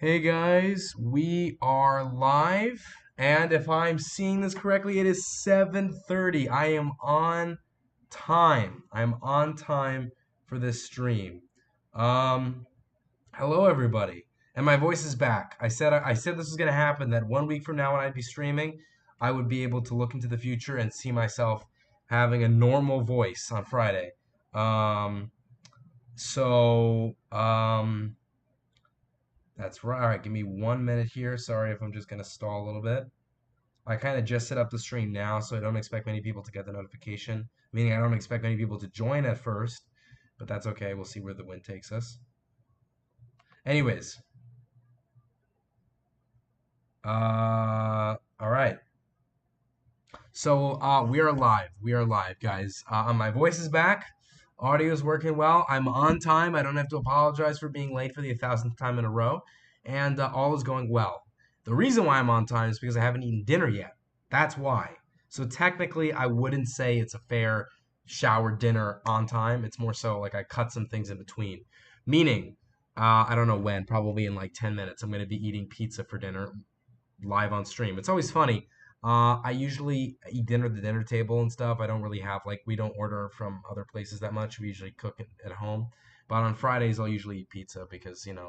Hey guys, we are live, and if I'm seeing this correctly, it is 7:30. I am on time. I'm on time for this stream. Um, Hello everybody. And my voice is back. I said this was going to happen, that 1 week from now when I'd be streaming, I would be able to look into the future and see myself having a normal voice on Friday. Um, so, um, that's right. All right, give me 1 minute here. Sorry if I'm just going to stall a little bit. I kind of just set up the stream now, so I don't expect many people to get the notification. Meaning I don't expect many people to join at first, but that's okay. We'll see where the wind takes us. Anyways, all right. So we are live. We are live, guys. My voice is back. Audio is working well. I'm on time. I don't have to apologize for being late for the 1,000th time in a row, and all is going well. The reason why I'm on time is because I haven't eaten dinner yet. That's why. So technically, I wouldn't say it's a fair shower dinner on time. It's more so like I cut some things in between. Meaning, I don't know when. Probably in like 10 minutes, I'm going to be eating pizza for dinner live on stream. It's always funny. I usually eat dinner at the dinner table and stuff. I don't really have like we don't order from other places that much. We usually cook it at home. But on Fridays I'll usually eat pizza because end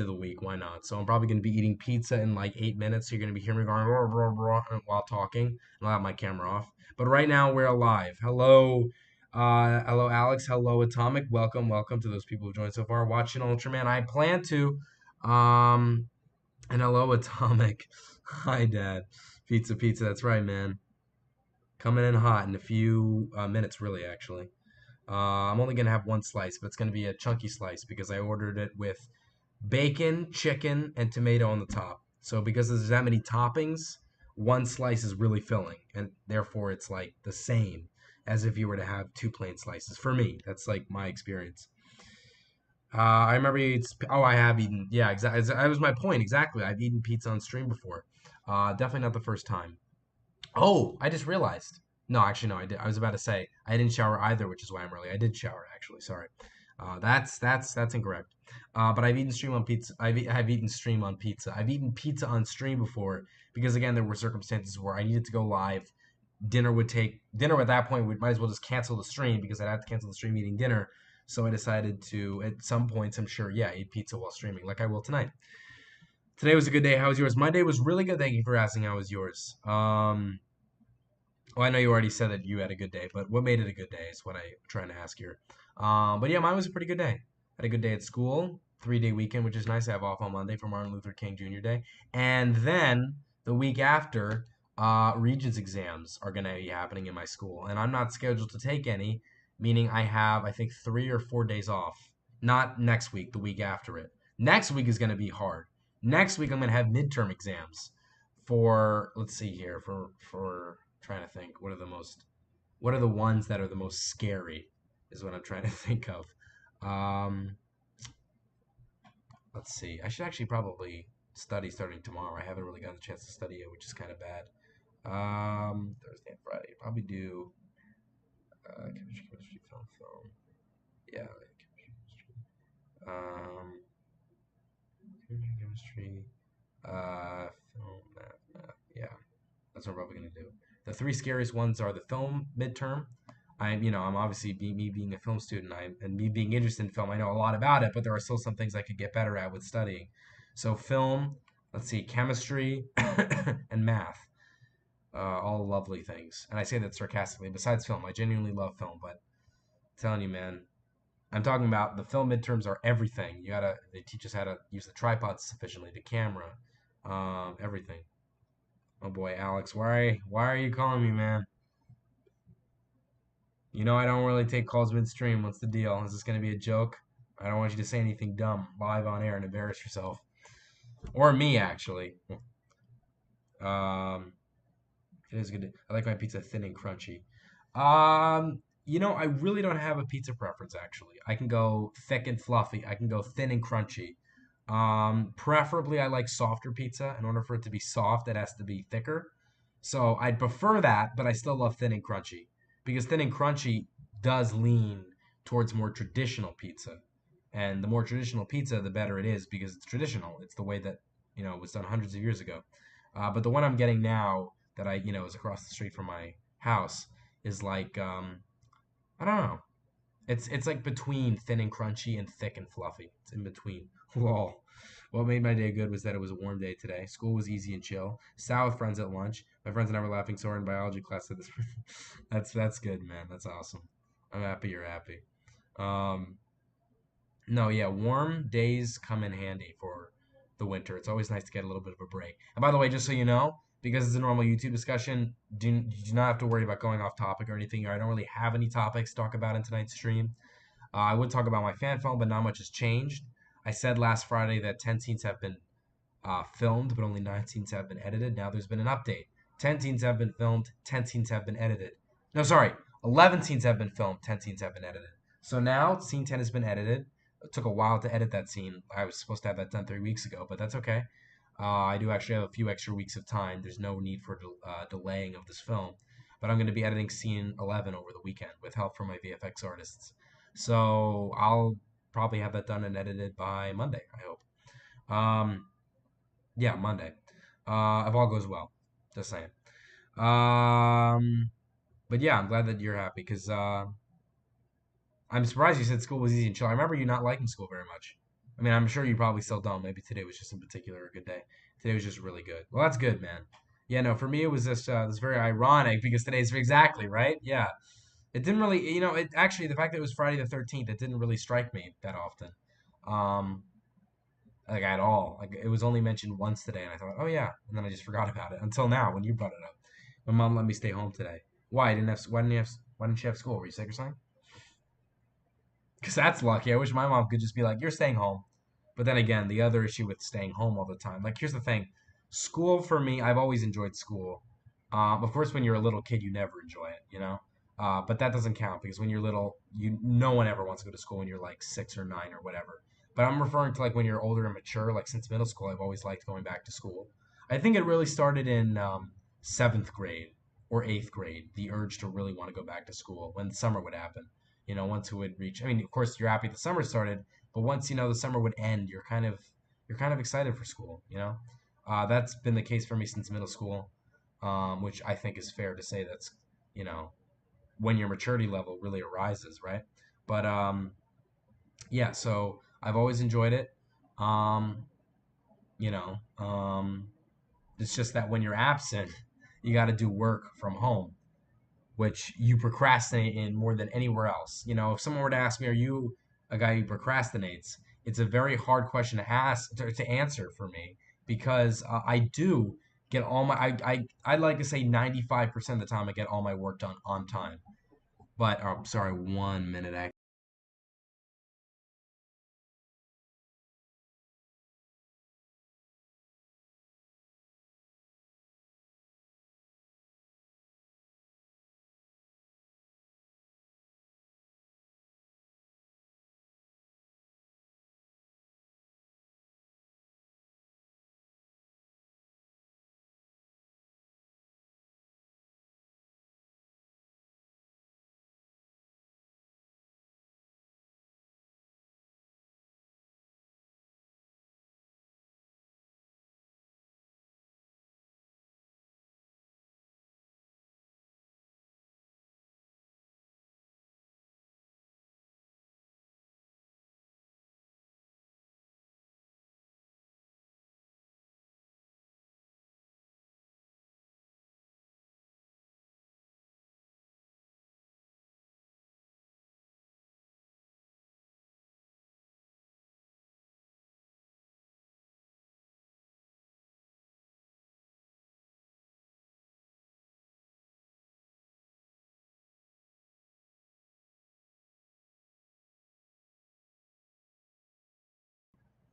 of the week, why not? So I'm probably gonna be eating pizza in like 8 minutes. So you're gonna be hearing me going rah, rah, rah, while talking, and I'll have my camera off. But right now we're alive. Hello Alex. Hello Atomic. Welcome to those people who joined so far. Watching Ultraman. I plan to. Um, and hello, Atomic. Hi, Dad. Pizza. That's right, man. Coming in hot in a few minutes, really, actually. I'm only going to have one slice, but it's going to be a chunky slice because I ordered it with bacon, chicken, and tomato on the top. So because there's that many toppings, one slice is really filling, and therefore it's like the same as if you were to have two plain slices. For me, that's like my experience. I remember I have eaten. Yeah, exactly. That was my point. Exactly. I've eaten pizza on stream before. Definitely not the first time. Oh, I just realized. No, actually, no. I did. I was about to say I didn't shower either, which is why I'm early. I did shower actually. Sorry. That's incorrect. But I've eaten stream on pizza. I've eaten stream on pizza. I've eaten pizza on stream before because again there were circumstances where I needed to go live. Dinner at that point. We might as well just cancel the stream because I'd have to cancel the stream eating dinner. So I decided to, at some points, I'm sure, yeah, eat pizza while streaming, like I will tonight. Today was a good day. How was yours? My day was really good. Thank you for asking. How was yours? Well, I know you already said that you had a good day, but what made it a good day is what I'm trying to ask here. But yeah, mine was a pretty good day. Had a good day at school, 3 day weekend, which is nice. I have off on Monday for Martin Luther King Jr. Day, and then the week after, Regents exams are going to be happening in my school, and I'm not scheduled to take any, meaning I have I think 3 or 4 days off. Not next week, the week after it. Next week is going to be hard. Next week I'm going to have midterm exams for let's see here for trying to think what are the ones that are the most scary is what I'm trying to think of. Um, let's see. I should actually probably study starting tomorrow. I haven't really gotten a chance to study yet, which is kind of bad. Thursday and Friday. Probably do chemistry, film. Yeah, chemistry. Um, chemistry, film, math. Yeah, that's what I'm probably gonna do. The three scariest ones are the film midterm. I'm obviously me being a film student, and me being interested in film. I know a lot about it, but there are still some things I could get better at with studying. So film, let's see, chemistry, and math, all lovely things. And I say that sarcastically. Besides film, I genuinely love film, but I'm telling you, man, I'm talking about the film midterms are everything. They teach us how to use the tripod sufficiently, the camera, everything. Oh boy, Alex, why are you calling me, man? You know I don't really take calls midstream. What's the deal? Is this gonna be a joke? I don't want you to say anything dumb live on air and embarrass yourself, or me actually. Um, it is good. I like my pizza thin and crunchy. I really don't have a pizza preference actually. I can go thick and fluffy. I can go thin and crunchy. Preferably I like softer pizza. In order for it to be soft, it has to be thicker. So I'd prefer that, but I still love thin and crunchy because thin and crunchy does lean towards more traditional pizza. And the more traditional pizza, the better it is because it's traditional. It's the way that it was done hundreds of years ago. But the one I'm getting now that is across the street from my house is like I don't know. It's like between thin and crunchy and thick and fluffy. It's in between. Lol. What made my day good was that it was a warm day today. School was easy and chill. Sat with friends at lunch. My friends and I were laughing so hard in biology class at this. That's good, man. That's awesome. I'm happy you're happy. Um, no, yeah, warm days come in handy for the winter. It's always nice to get a little bit of a break. And by the way, just so you know, because it's a normal YouTube discussion, you do not have to worry about going off topic or anything. I don't really have any topics to talk about in tonight's stream. I would talk about my fan film, but not much has changed. I said last Friday that 10 scenes have been filmed, but only 9 scenes have been edited. Now there's been an update. 10 scenes have been filmed, 10 scenes have been edited. No, sorry, 11 scenes have been filmed, 10 scenes have been edited. So now scene 10 has been edited. It took a while to edit that scene. I was supposed to have that done 3 weeks ago, but that's okay. I do actually have a few extra weeks of time. There's no need for delaying of this film. But I'm going to be editing scene 11 over the weekend with help from my VFX artists. So I'll probably have that done and edited by Monday, I hope. Yeah, Monday. If all goes well. Just saying. But yeah, I'm glad that you're happy because I'm surprised you said school was easy and chill. I remember you not liking school very much. I mean, I'm sure you probably still don't. Maybe today was just in particular a good day. Today was just really good. Well, that's good, man. Yeah, no, for me it was just it was very ironic because today's exactly right. Yeah, it didn't really, it actually the fact that it was Friday the 13th, it didn't really strike me that often, um, like at all. Like it was only mentioned once today, and I thought, oh yeah, and then I just forgot about it until now when you brought it up. My mom let me stay home today. Why? I didn't have. Why didn't you have? Why didn't you have school? Were you sick or something? Because that's lucky. I wish my mom could just be like, you're staying home. But then again, the other issue with staying home all the time, like, here's the thing school for me, I've always enjoyed school. Of course, when you're a little kid, you never enjoy it. But that doesn't count because when you're little, no one ever wants to go to school when you're like 6 or 9 or whatever. But I'm referring to like when you're older and mature, like since middle school, I've always liked going back to school. I think it really started in seventh grade or eighth grade, the urge to really want to go back to school when summer would happen. Once it would reach. I mean, of course, you're happy the summer started, but once the summer would end, you're kind of excited for school. That's been the case for me since middle school, which I think is fair to say. That's you know when your maturity level really arises, right? But yeah, so I've always enjoyed it. Um, you know, it's just that when you're absent, you got to do work from home, which you procrastinate in more than anywhere else. If someone were to ask me, "Are you a guy who procrastinates?" It's a very hard question to answer for me because I do get all my I'd like to say 95% of the time I get all my work done on time. But sorry, 1 minute.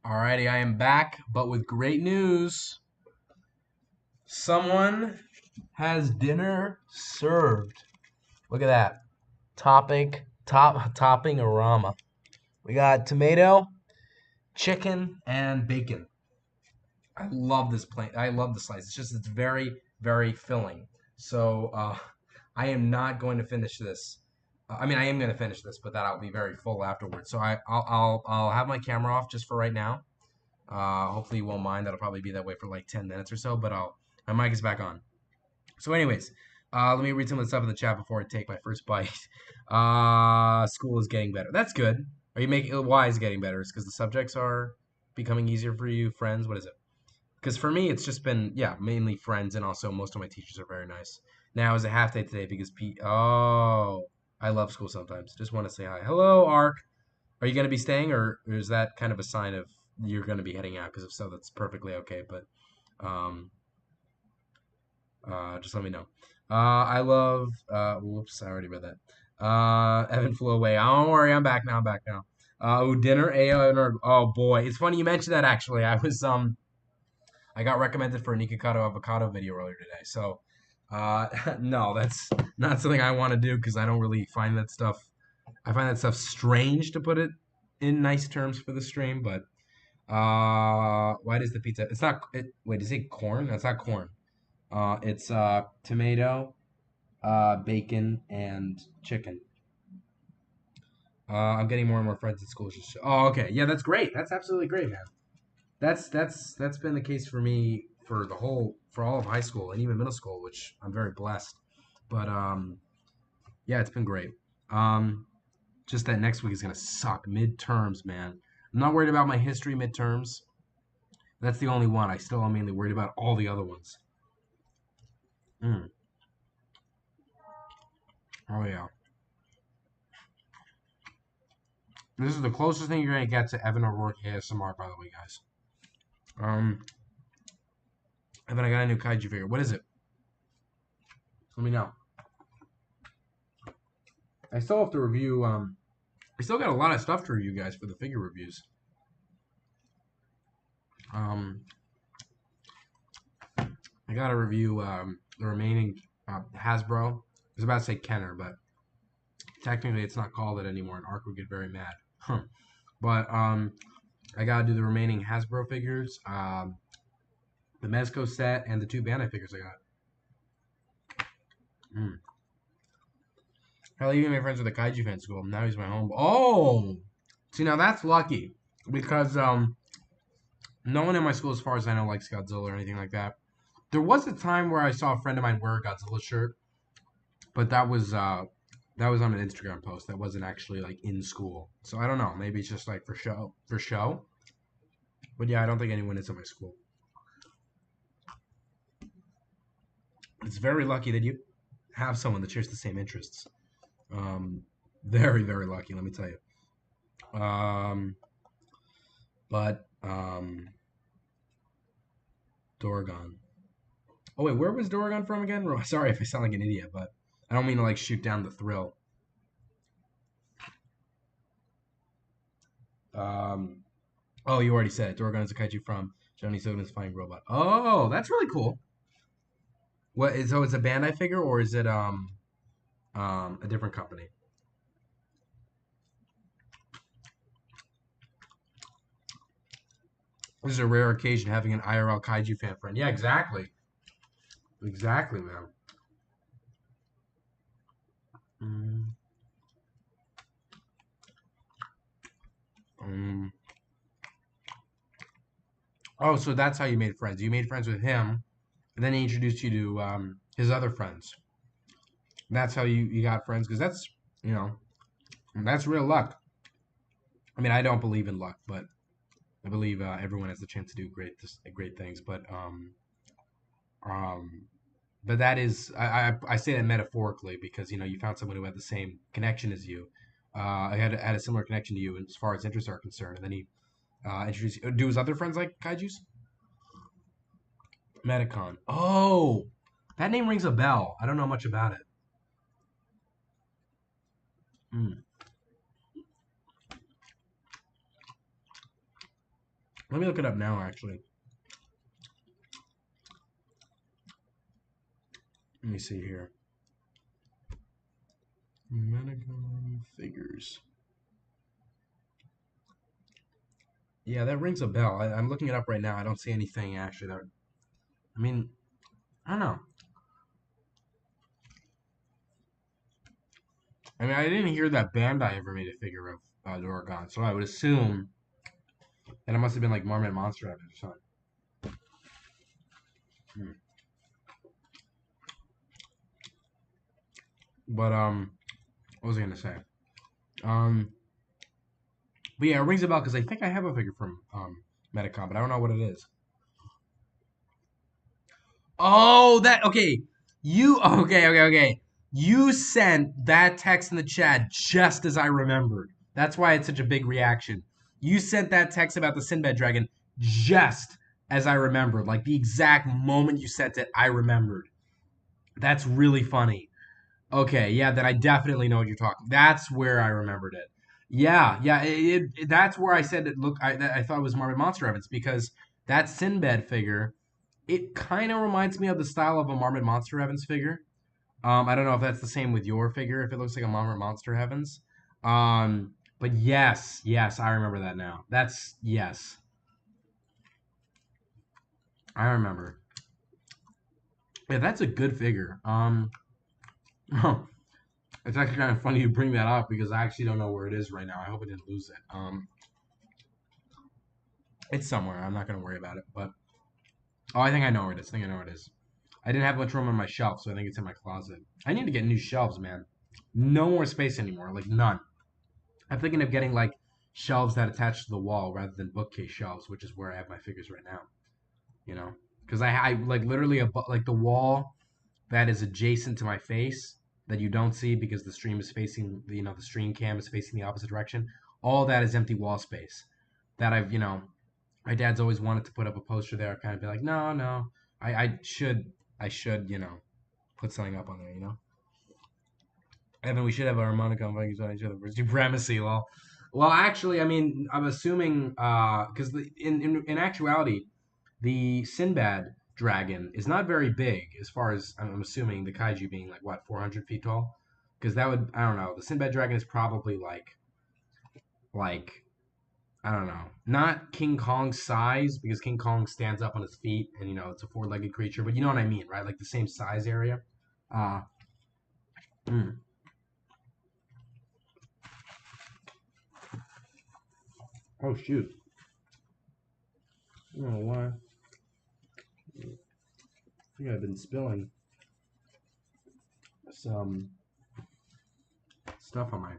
Alrighty, I am back, but with great news. Someone has dinner served. Look at that. Topping arama. We got tomato, chicken, and bacon. I love this plate. I love the slice. It's very, very filling. So I am not going to finish this I mean, I am gonna finish this, but that'll be very full afterwards. So I'll have my camera off just for right now. Hopefully you won't mind. That'll probably be that way for like 10 minutes or so. But my mic is back on. So, anyways, let me read some of the stuff in the chat before I take my first bite. School is getting better. That's good. Are you making why is it getting better? Is because the subjects are becoming easier for you? Friends? What is it? Because for me, it's just been, yeah, mainly friends, and also most of my teachers are very nice. Now is a half day today because oh, I love school sometimes. Just want to say hi. Hello, Ark. Are you going to be staying, or is that kind of a sign of you're going to be heading out? Because if so, that's perfectly okay. But um, just let me know. I love. Whoops, I already read that. Evan flew away. Don't worry, I'm back now. I'm back now. Dinner, AO, oh boy, it's funny you mentioned that. Actually, I got recommended for a Nikocado avocado video earlier today. So, no, that's not something I want to do because I don't really find that stuff. I find that stuff strange to put it in nice terms for the stream. But why does the pizza? It's not. Wait, is it corn? That's not corn. It's tomato, bacon, and chicken. I'm getting more and more friends at school. Oh, okay, yeah, that's great. That's absolutely great, man. That's been the case for me for all of high school and even middle school, which I'm very blessed. But yeah, it's been great. Um, just that next week is gonna suck. Midterms, man. I'm not worried about my history midterms. That's the only one. I still am mainly worried about all the other ones. Mm. Oh yeah. This is the closest thing you're gonna get to Evan O'Rourke ASMR, by the way, guys. Um, Evan, I got a new kaiju figure. What is it? Let me know. I still have to review. I still got a lot of stuff to review, guys, for the figure reviews. Um, I got to review the remaining Hasbro. I was about to say Kenner, but technically it's not called it anymore, and Ark would get very mad. But I got to do the remaining Hasbro figures, the Mezco set, and the 2 Bandai figures I got. Mm. Hell, even my friends with a kaiju fan school. Now he's my home. Oh, see, now that's lucky because no one in my school, as far as I know, likes Godzilla or anything like that. There was a time where I saw a friend of mine wear a Godzilla shirt, but that was on an Instagram post. That wasn't actually like in school. So I don't know. Maybe it's just like for show. For show. But yeah, I don't think anyone is in my school. It's very lucky that you have someone that shares the same interests. Very, very lucky, let me tell you. But Dorgon. Oh wait, where was Dorgon from again? Sorry if I sound like an idiot, but I don't mean to like shoot down the thrill. Oh, you already said it. Dorgon is a kaiju from Johnny Soda's Flying Robot. Oh, that's really cool. What is so? It's a Bandai figure, or is it a different company? This is a rare occasion having an IRL kaiju fan friend. Yeah, exactly. Exactly, man. Mm. Um, oh, so that's how you made friends. You made friends with him, and then he introduced you to his other friends. That's how you got friends, because that's, you know, that's real luck. I mean, I don't believe in luck, but I believe everyone has the chance to do great things. Um, but that is, I say that metaphorically because, you know, you found someone who had the same connection as you. I had a similar connection to you as far as interests are concerned, and then he introduced you. Do his other friends like kaijus? Metacon. Oh, that name rings a bell. I don't know much about it. Mm. Let me look it up now, actually. Let me see here. Metacon figures. Yeah, that rings a bell. I'm looking it up right now. I don't see anything actually that. I mean, I don't know. I mean, I didn't hear that Bandai ever made a figure of Doragon, so I would assume that it must have been like Marmot Monster Evans or something. Hmm. But what was I gonna say? Um, but yeah, it rings a bell because I think I have a figure from Metacom, but I don't know what it is. Oh, that okay. You okay. You sent that text in the chat just as I remembered. That's why it's such a big reaction. You sent that text about the Sinbad dragon just as I remembered. Like the exact moment you sent it, I remembered. That's really funny. Okay, yeah, then I definitely know what you're talking. That's where I remembered it. Yeah, that's where I said it. Look, I thought it was Marvin Monster Evans because that Sinbad figure, it kind of reminds me of the style of a Marmot Monster Evans figure. I don't know if that's the same with your figure, if it looks like a Marmot Monster Evans. But yes, I remember that now. That's yes, I remember. Yeah, that's a good figure. It's actually kind of funny you bring that up because I actually don't know where it is right now. I hope I didn't lose it. It's somewhere. I'm not gonna worry about it. But oh, I think I know where it is. I think I know where it is. I didn't have much room on my shelf, so I think it's in my closet. I need to get new shelves, man. No more space anymore. Like none. I'm thinking of getting like shelves that attach to the wall rather than bookcase shelves, which is where I have my figures right now. You know, because I like literally like the wall that is adjacent to my face that you don't see because the stream is facing the stream cam is facing the opposite direction. All that is empty wall space that my dad's always wanted to put up a poster there. I've kind of be like, no, I should put something up on there. Evan, we should have our harmonica on Vikings on each other for supremacy. Well, actually, I mean, I'm assuming because in actuality, the Sinbad dragon is not very big as far as I'm assuming the kaiju being like what 400 feet tall, because that would I don't know. The Sinbad dragon is probably like I don't know, not King Kong's size because King Kong stands up on his feet and it's a four-legged creature, but you know what I mean, right? Like the same size area. Uh, mm. Oh shoot! I don't know why. I think I've been spilling some stuff on my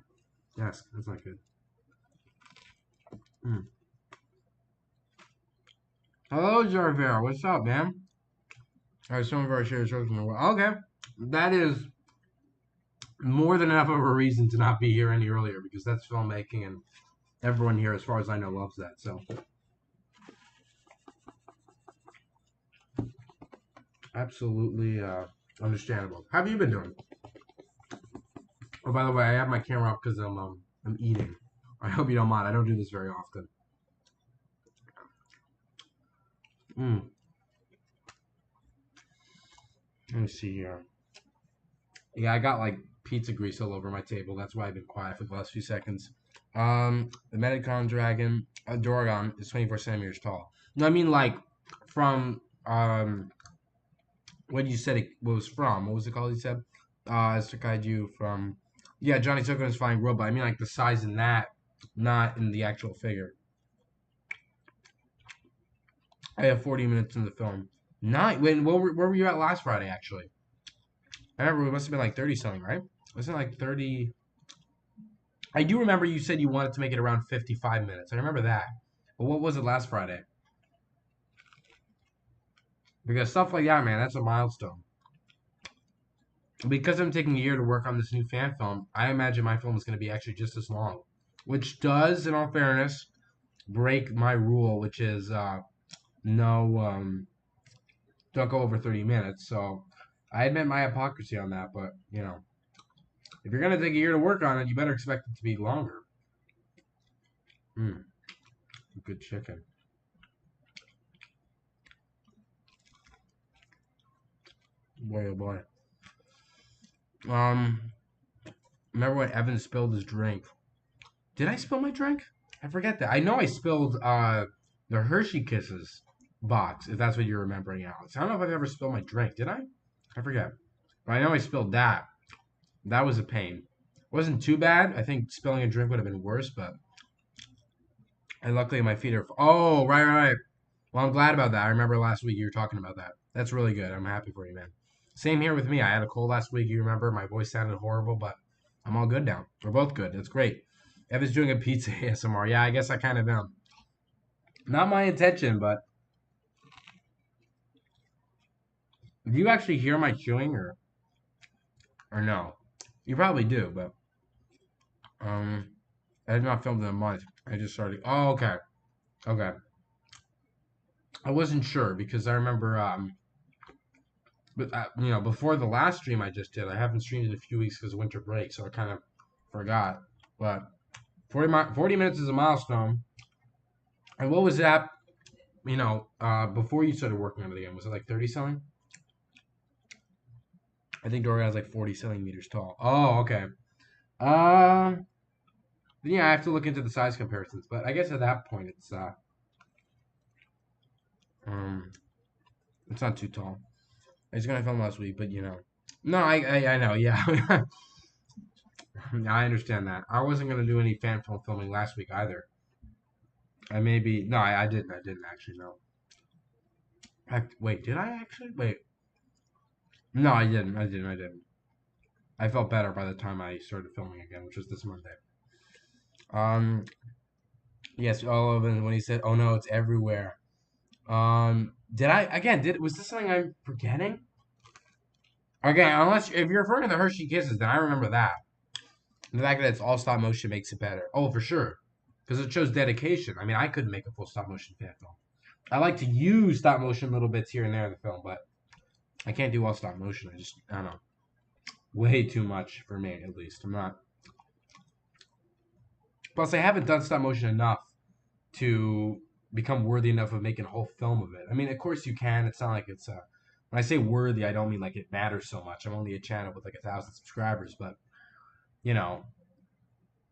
desk. That's not good. Mm. Hello, Jarvera. What's up, man? All right, some of our shares in the world. Okay, that is more than enough of a reason to not be here any earlier because that's filmmaking, and everyone here, as far as I know, loves that. So, absolutely understandable. How have you been doing? Oh, by the way, I have my camera off because I'm eating. I hope you don't mind. I don't do this very often. Mm. Let me see here. Yeah, I got like pizza grease all over my table. That's why I've been quiet for the last few seconds. The Medicon Dragon, Doragon is 24 centimeters tall. No, I mean like from what you said it was from. What was it called? You said it's the kaiju from. Yeah, Johnny Toko is flying robot. I mean like the size in that, not in the actual figure. I have 40 minutes in the film. Nine. When where were you at last Friday? Actually, I remember it must have been like 30 something, right? Wasn't it like 30? I do remember you said you wanted to make it around 55 minutes. I remember that. But what was it last Friday? Because stuff like that, man, that's a milestone. Because I'm taking a year to work on this new fan film, I imagine my film is going to be actually just as long. Which does, in all fairness, break my rule, which is no, don't go over 30 minutes. So I admit my hypocrisy on that, but, if you're going to take a year to work on it, you better expect it to be longer. Good chicken. Boy, oh boy. Remember when Evan spilled his drink? Did I spill my drink? I forget that. I know I spilled the Hershey Kisses box, if that's what you're remembering, Alex. I don't know if I've ever spilled my drink. Did I? I forget. But I know I spilled that. That was a pain. Wasn't too bad. I think spilling a drink would have been worse, but and luckily my feet are. Oh, right, right, right. Well, I'm glad about that. I remember last week you were talking about that. That's really good. I'm happy for you, man. Same here with me. I had a cold last week. You remember my voice sounded horrible, but I'm all good now. We're both good. That's great. Evan's doing a pizza ASMR. Yeah, I guess I kind of am. Not my intention, but do you actually hear my chewing or no? You probably do, but um, I have not filmed in a month. I just started. Oh, okay, okay. I wasn't sure because I remember but before the last stream I just did, I haven't streamed in a few weeks because of winter break, so I kind of forgot. But 40 minutes is a milestone. And what was that? Before you started working on it again, was it like 30 something? I think Dora has like 40 centimeters tall. Oh, okay. Uh, yeah, I have to look into the size comparisons, but I guess at that point um, it's not too tall. I was gonna film last week, but no, I know, yeah. I understand that. I wasn't gonna do any fan film filming last week either. I maybe no, I didn't. I didn't actually know. Wait, did I actually? Wait, no, I didn't. I didn't. I didn't. I felt better by the time I started filming again, which was this Monday. Um, yes, all of it when he said, "Oh no, it's everywhere." Did I again? Did was this something I'm forgetting? Again, unless if you're referring to the Hershey Kisses, then I remember that. The fact that it's all stop motion makes it better. Oh, for sure, because it shows dedication. I mean, I couldn't make a full stop motion fan film. I like to use stop motion little bits here and there in the film, but I can't do all stop motion. I don't know, way too much for me at least. I'm not. Plus, I haven't done stop motion enough to become worthy enough of making a whole film of it. I mean, of course you can. It's not like it's when I say worthy, I don't mean like it matters so much. I'm only a channel with like 1,000 subscribers, but you know,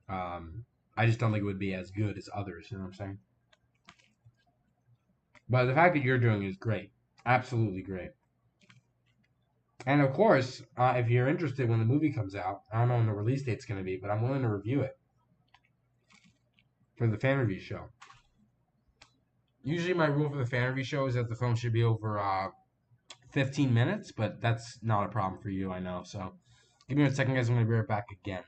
I just don't think it would be as good as others. You know what I'm saying? But the fact that you're doing is great, absolutely great. And of course, if you're interested when the movie comes out, I don't know when the release date's going to be, but I'm willing to review it for the fan review show. Usually, my rule for the fan review show is that the film should be over 15 minutes, but that's not a problem for you, I know. So, give me a second, guys. I'm going to be right back again.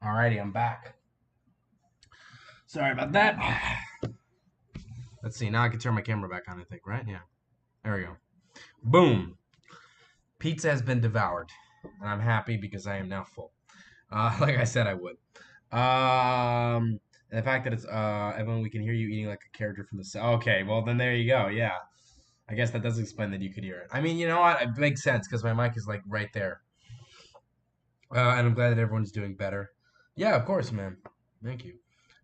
Alrighty, I'm back. Sorry about that. Let's see. Now I can turn my camera back on, I think, right? Yeah. There we go. Boom. Pizza has been devoured. And I'm happy because I am now full. Like I said I would. And the fact that it's Evan, we can hear you eating like a character from the set. Okay, well then there you go. Yeah. I guess that does explain that you could hear it. I mean, you know what? It makes sense because my mic is like right there. And I'm glad that everyone's doing better. Yeah, of course, man. Thank you.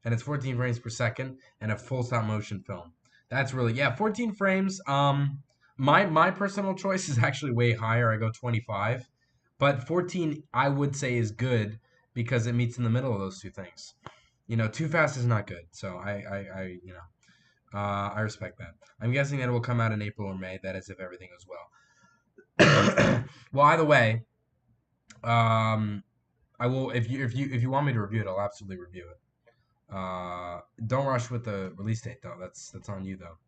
And it's 14 frames per second and a full stop motion film. That's really, yeah, 14 frames. My personal choice is actually way higher. I go 25, but 14 I would say is good because it meets in the middle of those two things. You know, too fast is not good. So I respect that. I'm guessing that it will come out in April or May. That is if everything goes well. Well, either way, um, I will if you want me to review it, I'll absolutely review it. Don't rush with the release date though. That's on you though.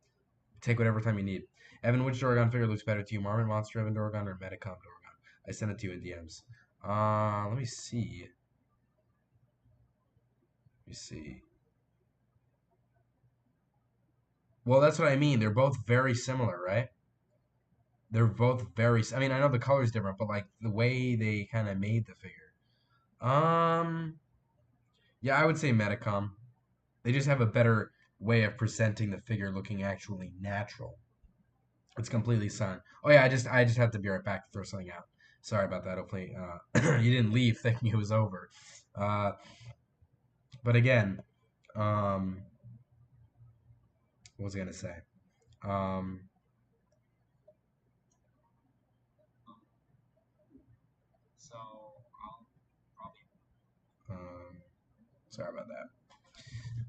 Take whatever time you need. Evan, which Doragon figure looks better to you, Marmot Monster Evan Doragon or Metacom Doragon? I sent it to you in DMs. Let me see. Let me see. Well, that's what I mean. They're both very similar, right? They're both very. I mean, I know the color's different, but like the way they kind of made the figure. Um, yeah, I would say Metacom. They just have a better way of presenting the figure looking actually natural. It's completely silent. Oh yeah, I just have to be right back to throw something out. Sorry about that. Hopefully, you didn't leave thinking it was over. Uh, but again, um, what was I gonna say? Um, um, sorry about that.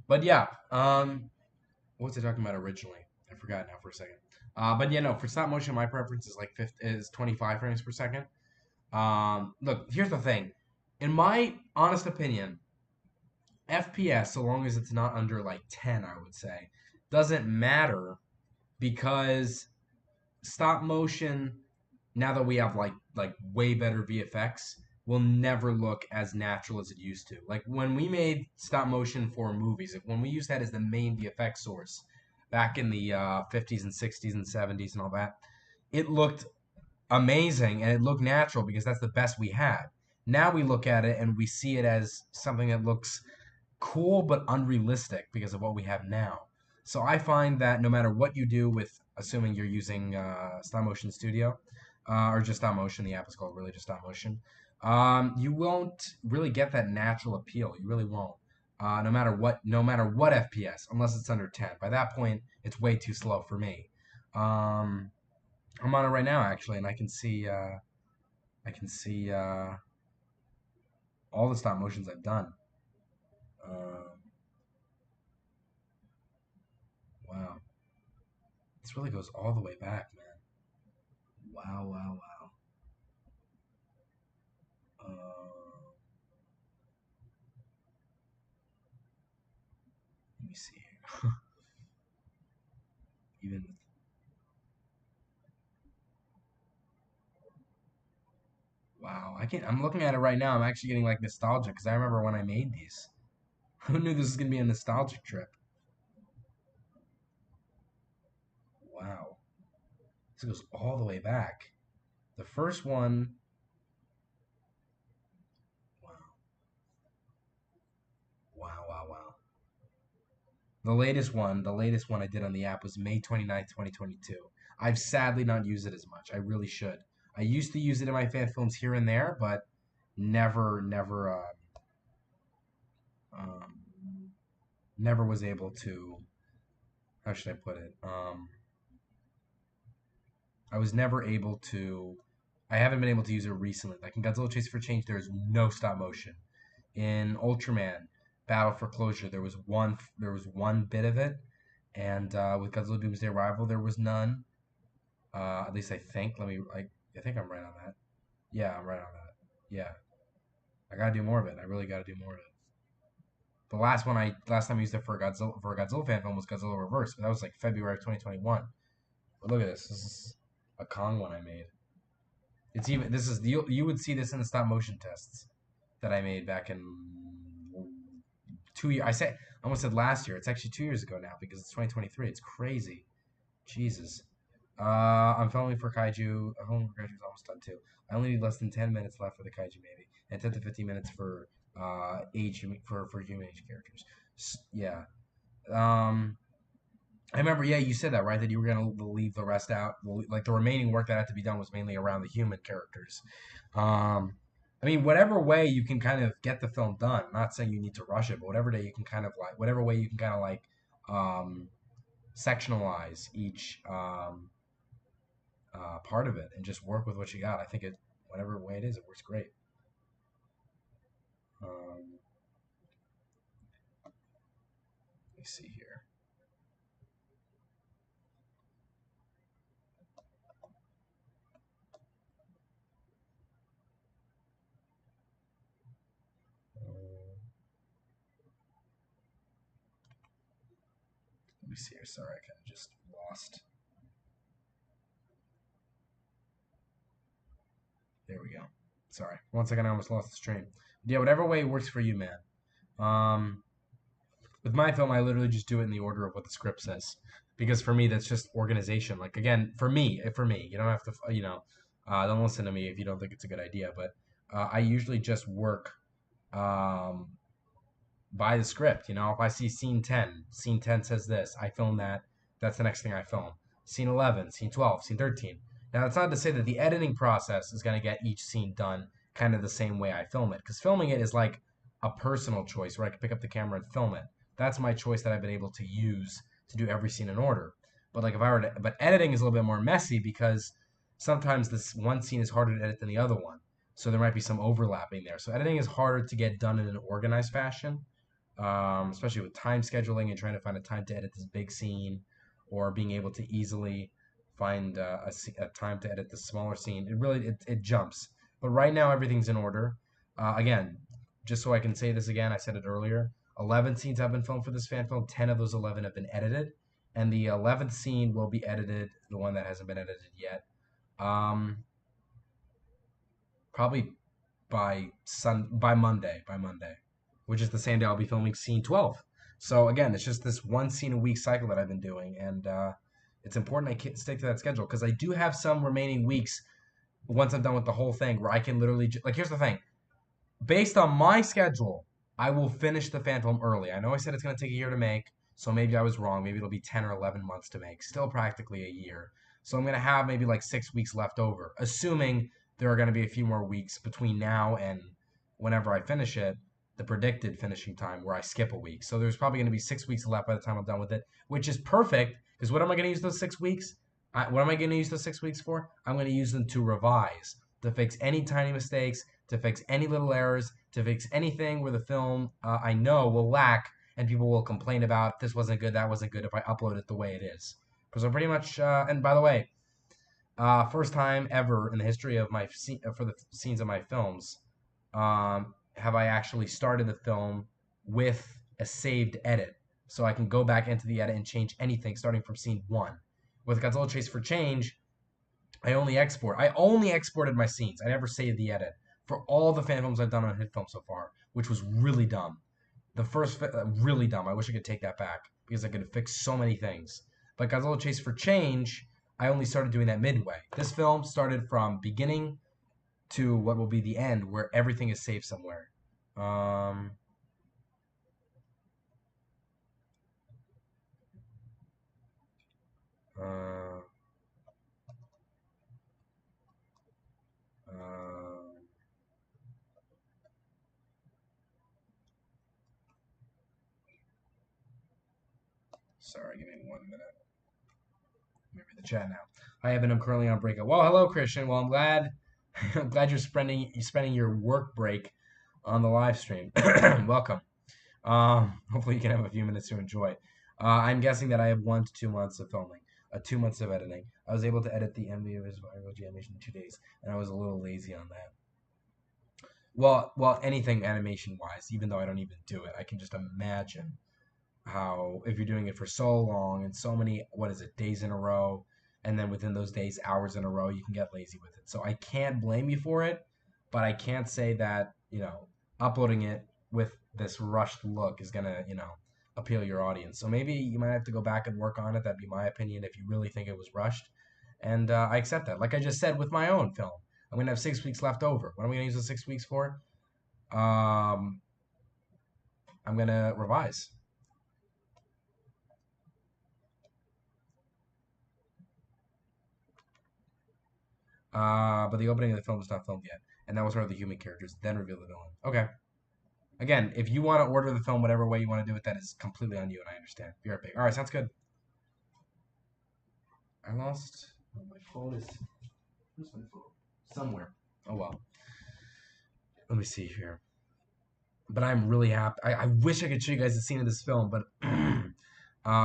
But yeah, what was I talking about originally? I forgot now for a second. But yeah, no, for stop motion, my preference is like 25 frames per second. Look, here's the thing. In my honest opinion, FPS, so long as it's not under like 10, I would say, doesn't matter because stop motion, now that we have like way better VFX, will never look as natural as it used to. Like when we made stop motion for movies, when we used that as the main VFX source back in the 50s and 60s and 70s and all that, it looked amazing and it looked natural because that's the best we had. Now we look at it and we see it as something that looks cool but unrealistic because of what we have now. So I find that no matter what you do with, assuming you're using stop motion studio or just stop motion, the app is called really just stop motion, you won't really get that natural appeal. You really won't. No matter what FPS, unless it's under 10. By that point, it's way too slow for me. Um, I'm on it right now actually, and I can see all the stop motions I've done. Um, wow, this really goes all the way back, man. Wow, wow, wow. Let me see here. Even with, wow, I can't. I'm looking at it right now. I'm actually getting like nostalgia because I remember when I made these. Who knew this was gonna be a nostalgic trip? Wow, this goes all the way back. The first one. Wow, wow, wow, wow. The latest one I did on the app was May 29th, 2022. I've sadly not used it as much. I really should. I used to use it in my fan films here and there, but never, um, never was able to. How should I put it? I was never able to. I haven't been able to use it recently. Like in Godzilla Chase for Change, there is no stop motion. In Ultraman Battle for Closure, there was one bit of it, and with Godzilla Doomsday Arrival, there was none. At least I think. I think I'm right on that. Yeah, I'm right on that. Yeah, I gotta do more of it. I really gotta do more of it. Last time I used it for a Godzilla fan film was Godzilla Reverse, but that was like February of 2021. But look at this. This is a Kong one I made. It's even this is you would see this in the stop motion tests that I made back in 2 years. I almost said last year. It's actually 2 years ago now because it's 2023. It's crazy. Jesus. I'm filming for Kaiju. Home for Kaiju is almost done too. I only need less than 10 minutes left for the Kaiju maybe, and 10 to 15 minutes for for human age characters. Yeah. Um, I remember, yeah, you said that, right? That you were gonna leave the rest out. Like the remaining work that had to be done was mainly around the human characters. Um, I mean, whatever way you can kind of get the film done. I'm not saying you need to rush it, but whatever day you can kind of like, whatever way you can kind of like um, sectionalize each part of it and just work with what you got. I think it, whatever way it is, it works great. Let me see here. Let me see here. Sorry, I kind of just lost. There we go. Sorry. One second, I almost lost the stream. Yeah, whatever way works for you, man. Um, with my film, I literally just do it in the order of what the script says, because for me, that's just organization. Like again, for me, you don't have to, don't listen to me if you don't think it's a good idea. But I usually just work um, by the script. You know, if I see scene 10 says this, I film that. That's the next thing I film. Scene 11, scene 12, scene 13. Now, that's not to say that the editing process is going to get each scene done kind of the same way I film it, because filming it is like a personal choice where I can pick up the camera and film it. That's my choice that I've been able to use to do every scene in order. But like if I were to, but editing is a little bit more messy because sometimes this one scene is harder to edit than the other one. So there might be some overlapping there. So editing is harder to get done in an organized fashion, especially with time scheduling and trying to find a time to edit this big scene, or being able to easily find a time to edit the smaller scene. It jumps. But right now everything's in order. Again, just so I can say this again, I said it earlier. 11 scenes have been filmed for this fan film. 10 of those 11 have been edited, and the 11th scene will be edited. The one that hasn't been edited yet. Um, Probably by Monday, which is the same day I'll be filming scene 12. So again, it's just this one scene a week cycle that I've been doing, and it's important I stick to that schedule because I do have some remaining weeks once I'm done with the whole thing where I can literally like here's the thing. Based on my schedule, I will finish the Phantom early. I know I said it's going to take a year to make, so maybe I was wrong. Maybe it'll be 10 or 11 months to make. Still practically a year. So I'm going to have maybe like 6 weeks left over, assuming there are going to be a few more weeks between now and whenever I finish it, the predicted finishing time where I skip a week. So there's probably going to be 6 weeks left by the time I'm done with it, which is perfect because what am I going to use those 6 weeks? What am I going to use those 6 weeks for? I'm going to use them to revise, to fix any tiny mistakes, to fix any little errors, to fix anything where the film I know will lack and people will complain about this wasn't good, that wasn't good if I upload it the way it is. Because I'm pretty much, and by the way, first time ever in the history of for the scenes of my films, have I actually started the film with a saved edit. So I can go back into the edit and change anything starting from scene 1. With Godzilla Chase for Change, I only exported my scenes. I never saved the edit for all the fan films I've done on Hit Film so far, which was really dumb. The first, really dumb. I wish I could take that back because I could have fixed so many things. But Godzilla Chase for Change, I only started doing that midway. This film started from beginning to what will be the end, where everything is saved somewhere. Um, uh, uh, Sorry, give me 1 minute. Maybe the chat now. Hi, Evan. I'm currently on break. Well, hello, Christian. Well, I'm glad. I'm glad you're spending your work break on the live stream. Welcome. Hopefully you can have a few minutes to enjoy. I'm guessing that I have 1 to 2 months of filming, 2 months of editing. I was able to edit the MV of his viral animation in 2 days, and I was a little lazy on that. Well, anything animation wise, even though I don't even do it, I can just imagine how if you're doing it for so long and so many days in a row, and then within those days hours in a row, you can get lazy with it. So I can't blame you for it, but I can't say that uploading it with this rushed look is gonna, appeal your audience. So maybe you might have to go back and work on it. That'd be my opinion if you really think it was rushed. And I accept that. Like I just said with my own film, I'm gonna have 6 weeks left over. What am I gonna use the 6 weeks for? I'm gonna revise. But the opening of the film is not filmed yet, and that was one of the human characters. Then reveal the villain. Okay. Again, if you want to order the film whatever way you want to do it, that is completely on you, and I understand. Be right back. All right, sounds good. I lost. Oh, my phone is. Where's my phone? Somewhere. Oh well. Let me see here. But I'm really happy. I wish I could show you guys the scene of this film, but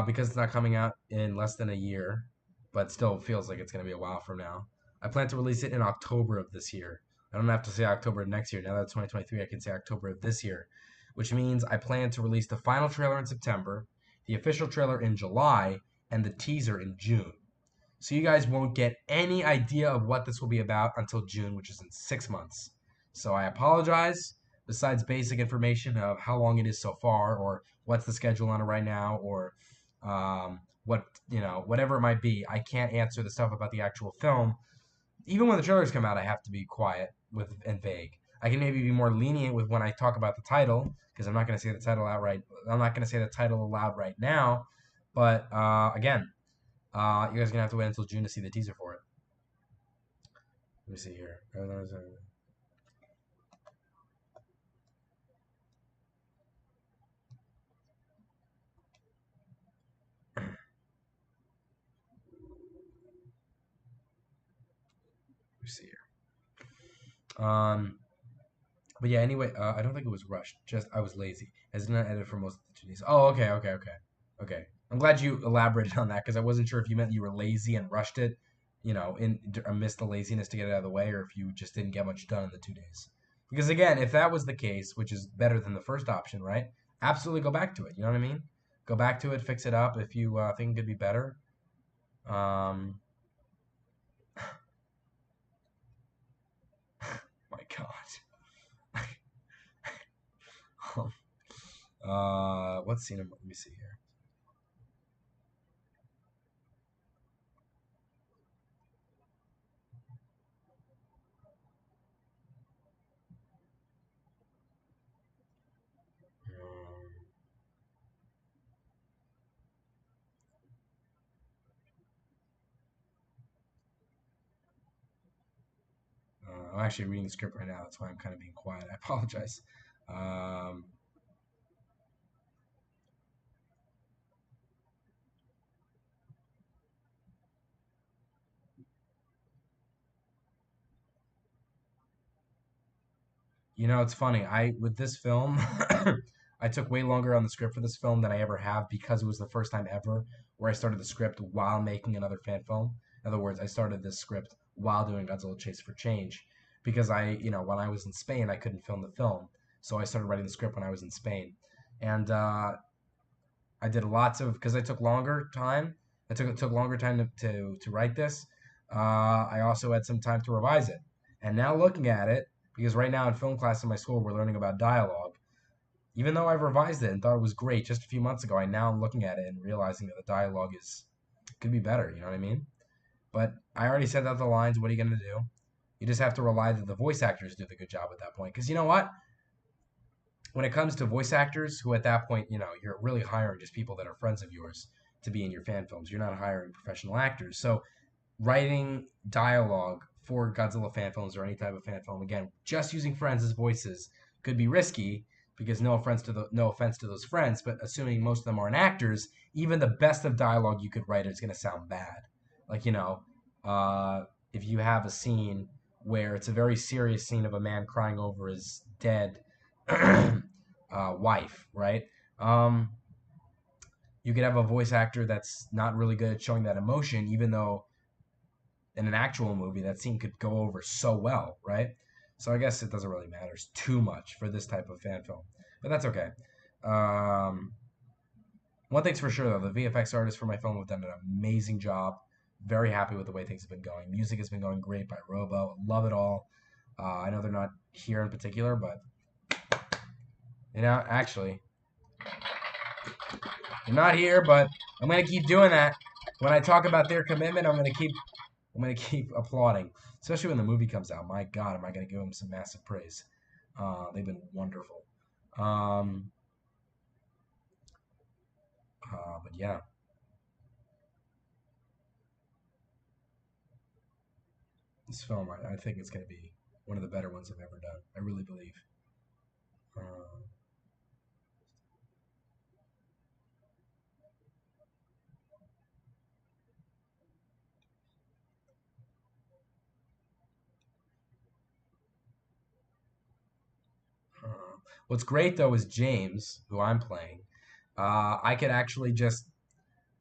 because it's not coming out in less than a year, but still feels like it's going to be a while from now. I plan to release it in October of this year. I don't have to say October of next year. Now that it's 2023, I can say October of this year, which means I plan to release the final trailer in September, the official trailer in July, and the teaser in June. So you guys won't get any idea of what this will be about until June, which is in 6 months. So I apologize. Besides basic information of how long it is so far, or what's the schedule on it right now, or whatever it might be, I can't answer the stuff about the actual film. Even when the trailers come out, I have to be quiet and vague. I can maybe be more lenient with when I talk about the title, because I'm not going to say the title outright. I'm not going to say the title aloud right now. But again, you guys are gonna have to wait until June to see the teaser for it. Let me see here. Let me see here. But yeah. Anyway, I don't think it was rushed. Just I was lazy. As not edited for most of the 2 days. Oh, okay. I'm glad you elaborated on that because I wasn't sure if you meant you were lazy and rushed it, missed the laziness to get it out of the way, or if you just didn't get much done in the 2 days. Because again, if that was the case, which is better than the first option, right? Absolutely go back to it. You know what I mean? Go back to it, fix it up if you think it could be better. My God. What scene? Let me see here. I'm actually reading the script right now. That's why I'm kind of being quiet. I apologize. Um, it's funny. I with this film, I took way longer on the script for this film than I ever have because it was the first time ever where I started the script while making another fan film. In other words, I started this script while doing Godzilla Chase for Change because when I was in Spain, I couldn't film the film, so I started writing the script when I was in Spain, and I did lots of because I took longer time. It took longer time to write this. I also had some time to revise it, and now looking at it, because right now in film class in my school we're learning about dialogue. Even though I've revised it and thought it was great just a few months ago, I now am looking at it and realizing that the dialogue could be better. You know what I mean? But I already said out the lines. What are you gonna do? You just have to rely that the voice actors do the good job at that point. Because you know what? When it comes to voice actors, who at that point, you're really hiring just people that are friends of yours to be in your fan films. You're not hiring professional actors. So writing dialogue for Godzilla fan films or any type of fan film, again, just using friends as voices could be risky because no offense to those friends, but assuming most of them aren't actors, even the best of dialogue you could write is going to sound bad. Like if you have a scene where it's a very serious scene of a man crying over his dead wife, right? You could have a voice actor that's not really good at showing that emotion, even though in an actual movie that scene could go over so well, right? So I guess it doesn't really matter too much for this type of fan film, but that's okay. One thing's for sure though, the VFX artists for my film have done an amazing job. Very happy with the way things have been going. Music has been going great by Robo. Love it all. I know they're not here in particular, but You know, actually, they're not here, but I'm gonna keep doing that. When I talk about their commitment, I'm gonna keep applauding, especially when the movie comes out. My God, am I gonna give them some massive praise? They've been wonderful. Um, but yeah, this film, I think it's gonna be one of the better ones I've ever done. I really believe. Uh, what's great though is James, who I'm playing. I could actually just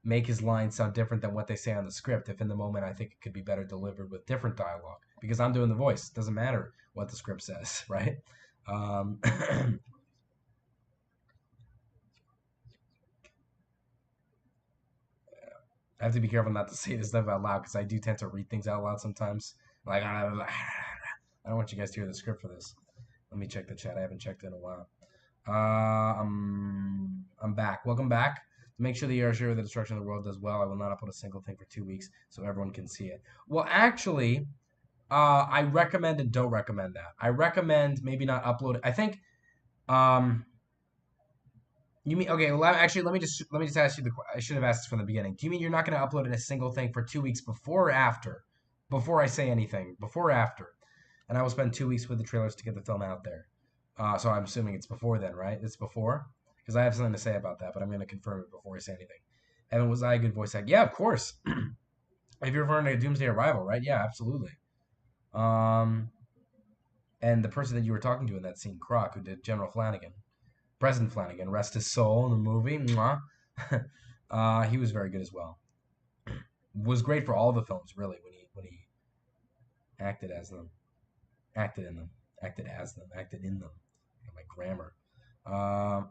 make his lines sound different than what they say on the script if in the moment I think it could be better delivered with different dialogue because I'm doing the voice. It doesn't matter what the script says, right? I have to be careful not to say this stuff out loud because I do tend to read things out loud sometimes. Like, I don't want you guys to hear the script for this. Let me check the chat. I haven't checked it in a while. I'm back. Welcome back. To make sure that you are sure the destruction of the world does well, I will not upload a single thing for 2 weeks so everyone can see it. Well, actually, I recommend and don't recommend that. I recommend maybe not upload it. I think um you mean okay, well actually let me just ask you I should have asked this from the beginning. Do you mean you're not going to upload in a single thing for 2 weeks before or after? Before I say anything, before or after? And I will spend 2 weeks with the trailers to get the film out there. So I'm assuming it's before then, right? It's before? Because I have something to say about that, but I'm going to confirm it before I say anything. Evan, was I a good voice actor? Yeah, of course. If you're referring to Doomsday Arrival, right? Yeah, absolutely. Um, and the person that you were talking to in that scene, Croc, who did General Flanagan, President Flanagan, rest his soul in the movie. Mwah. He was very good as well. Was great for all the films, really, when he acted as them, acted in them, acted as them, acted in them. My grammar. Um,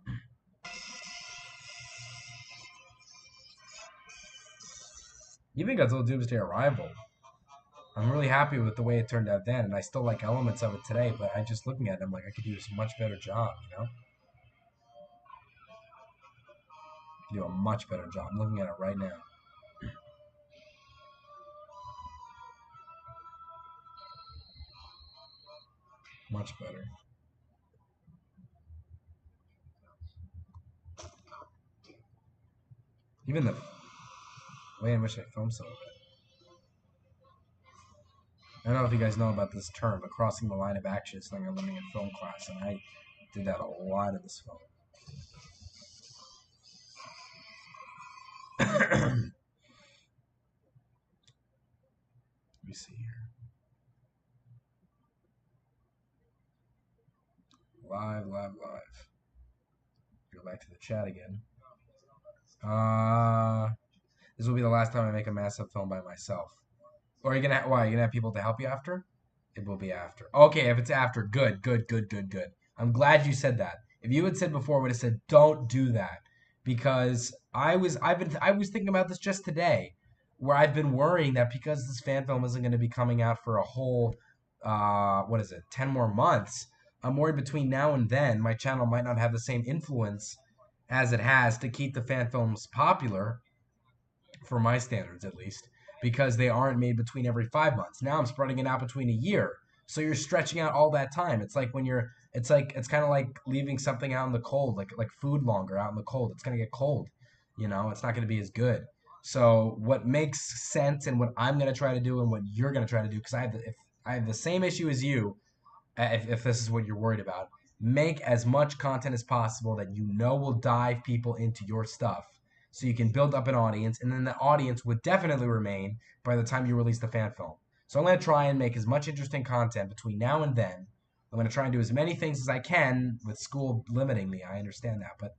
Even Godzilla Doomsday Arrival. I'm really happy with the way it turned out then, and I still like elements of it today. But I just looking at it, I'm like, I could do a much better job. Do a much better job. I'm looking at it right now. Much better. Even the way in which I filmed some of it. I don't know if you guys know about this term, but crossing the line of action is something I'm learning in film class, and I did that a lot in this film. Let me see here. Live, live, live. Go back to the chat again. Uh, this will be the last time I make a massive film by myself. Or are you gonna? Why? Are you gonna have people to help you after? It will be after. Okay, if it's after, good, good, good, good, good. I'm glad you said that. If you had said before, I would have said, don't do that, because I was thinking about this just today, where I've been worrying that because this fan film isn't going to be coming out for a whole, what is it, 10 more months. I'm worried between now and then my channel might not have the same influence as it has to keep the fan films popular for my standards at least, because they aren't made between every 5 months. Now I'm spreading it out between a year. So you're stretching out all that time. It's like it's kind of like leaving something out in the cold, like food longer out in the cold. It's gonna get cold, it's not gonna be as good. So what makes sense and what I'm gonna try to do and what you're gonna try to do, because if I have the same issue as you, if this is what you're worried about, make as much content as possible that you know will dive people into your stuff so you can build up an audience, and then the audience would definitely remain by the time you release the fan film. So I'm going to try and make as much interesting content between now and then. I'm going to try and do as many things as I can with school limiting me. I understand that, but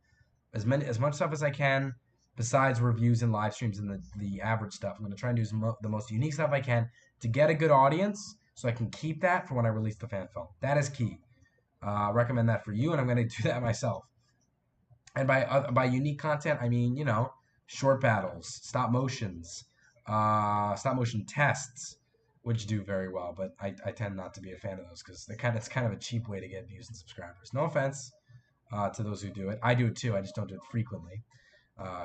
as much stuff as I can besides reviews and live streams and the average stuff. I'm going to try and do the most unique stuff I can to get a good audience so I can keep that for when I release the fan film. That is key. Recommend that for you, and I'm going to do that myself. And by unique content, I mean short battles, stop motion tests, which do very well. But I tend not to be a fan of those because it's kind of a cheap way to get views and subscribers. No offense, To those who do it, I do it too. I just don't do it frequently.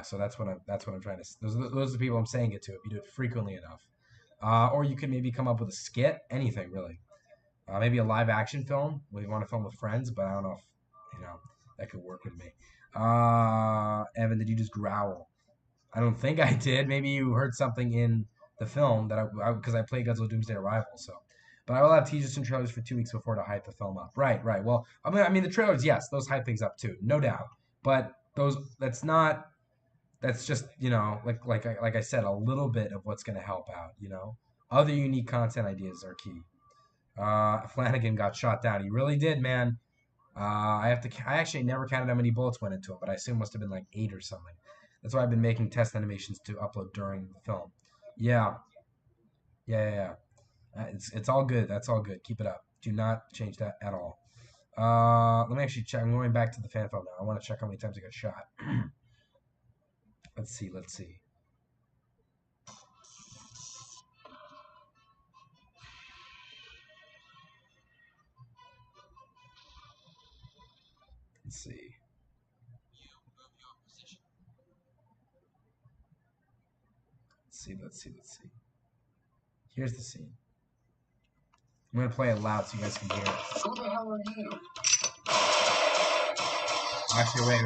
So that's what I'm trying to. Those are the people I'm saying it to. If you do it frequently enough, or you can maybe come up with a skit, anything really. Maybe a live action film where you want to film with friends, but I don't know if that could work with me. Evan, did you just growl? I don't think I did. Maybe you heard something in the film that because I played Godzilla Doomsday Arrival. So, but I will have teasers and trailers for 2 weeks before to hype the film up. Right, right. Well, I mean the trailers, yes, those hype things up too, no doubt. But that's not. That's just like I said, a little bit of what's going to help out. Other unique content ideas are key. Flanagan got shot down. He really did, man. I actually never counted how many bullets went into it, but I assume it must have been like 8 or something. That's why I've been making test animations to upload during the film. Yeah, yeah, yeah, yeah. It's all good. That's all good. Keep it up. Do not change that at all. Let me actually check. I'm going back to the fan film now. I want to check how many times I got shot. Let's see. Let's see. Let's see. Let's see. Let's see. Let's see. Here's the scene. I'm gonna play it loud so you guys can hear it. Who the hell are you? Actually, wait.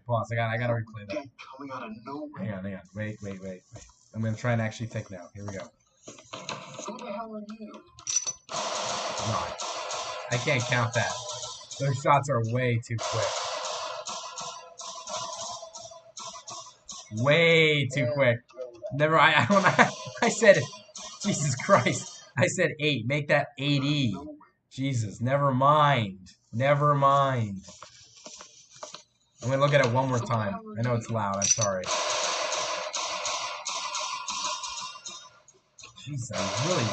Pause. I gotta replay that. Coming out of nowhere. Hang on. Wait. I'm gonna try and actually think now. Here we go. Who the hell are you? No, I can't count that. Those shots are way too quick. Way too quick. Never. I don't. I said, Jesus Christ. I said 8. Make that 80. Jesus. Never mind. Never mind. I'm gonna look at it one more time. I know it's loud. I'm sorry. Jesus, I really.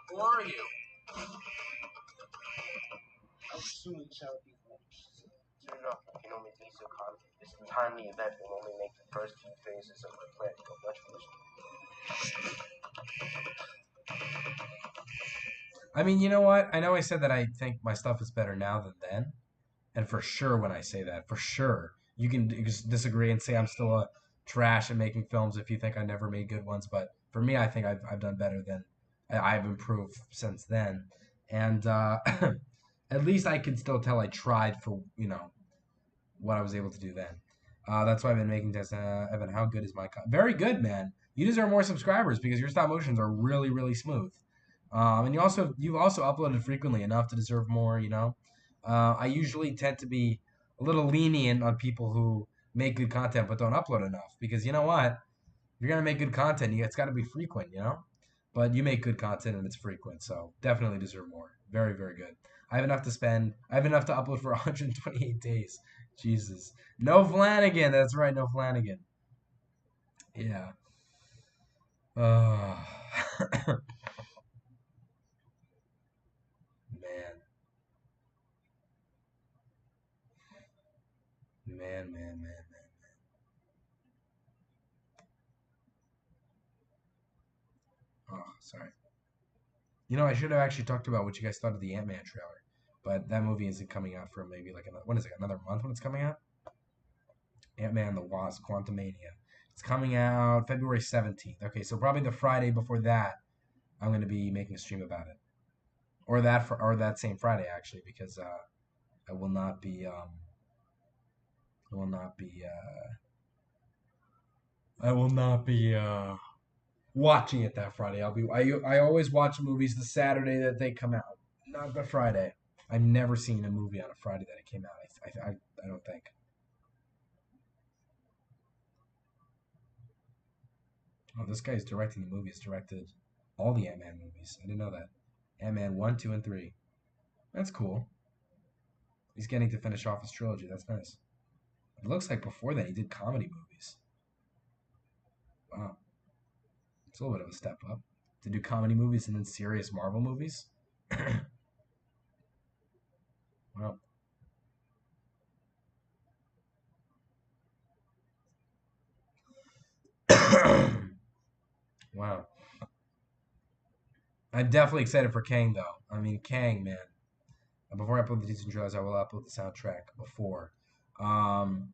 Who are you? I'm soon shall be finished. Soon enough, I can only face your conflict. This timely event will only make the first few phases of my plan go much closer. I mean, you know what? I know I said that I think my stuff is better now than then. And for sure, when I say that, for sure, you can disagree and say I'm still a trash at making films if you think I never made good ones. But for me, I think I've done better than I've improved since then. And at least I can still tell I tried for, what I was able to do then. That's why I've been making this. Evan, how good is my very good, man. You deserve more subscribers because your stop motions are really, really smooth. And you've also uploaded frequently enough to deserve more. I usually tend to be a little lenient on people who make good content but don't upload enough because you know what? If you're gonna make good content, it's got to be frequent. But you make good content and it's frequent, so definitely deserve more. Very, very good. I have enough to spend. I have enough to upload for 128 days. Jesus. No Flanagan. That's right. No Flanagan. Yeah. Oh, man. Man. Oh, sorry. I should have actually talked about what you guys thought of the Ant-Man trailer, but that movie isn't coming out for maybe like when is it? Another month when it's coming out? Ant-Man and the Wasp: Quantumania. It's coming out February 17th. Okay, so probably the Friday before that, I'm going to be making a stream about it, or that same Friday actually, because I will not be I will not be I will not be watching it that Friday. I always watch movies the Saturday that they come out, not the Friday. I've never seen a movie on a Friday that it came out. I don't think. Oh, this guy's directing the movie. He's directed all the Ant-Man movies. I didn't know that. Ant-Man 1, 2, and 3. That's cool. He's getting to finish off his trilogy. That's nice. It looks like before that he did comedy movies. Wow. It's a little bit of a step up. To do comedy movies and then serious Marvel movies. Well, I'm definitely excited for Kang though. I mean, Kang, man. Before I upload the teaser trailers, I will upload the soundtrack before. Um,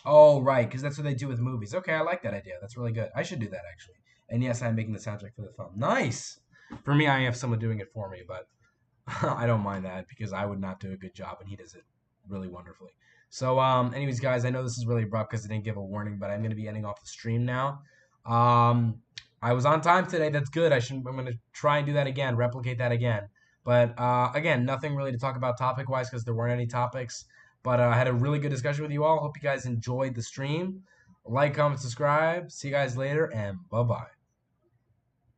oh, right, because that's what they do with movies. Okay, I like that idea. That's really good. I should do that actually. And yes, I'm making the soundtrack for the film. Nice. For me, I have someone doing it for me, but I don't mind that because I would not do a good job, and he does it really wonderfully. So, anyways, guys, I know this is really abrupt because I didn't give a warning, but I'm going to be ending off the stream now. Um, I was on time today. That's good. I'm going to try and do that again, replicate that again. But again, nothing really to talk about topic wise because there weren't any topics. But I had a really good discussion with you all. Hope you guys enjoyed the stream. Like, comment, subscribe. See you guys later, and bye bye.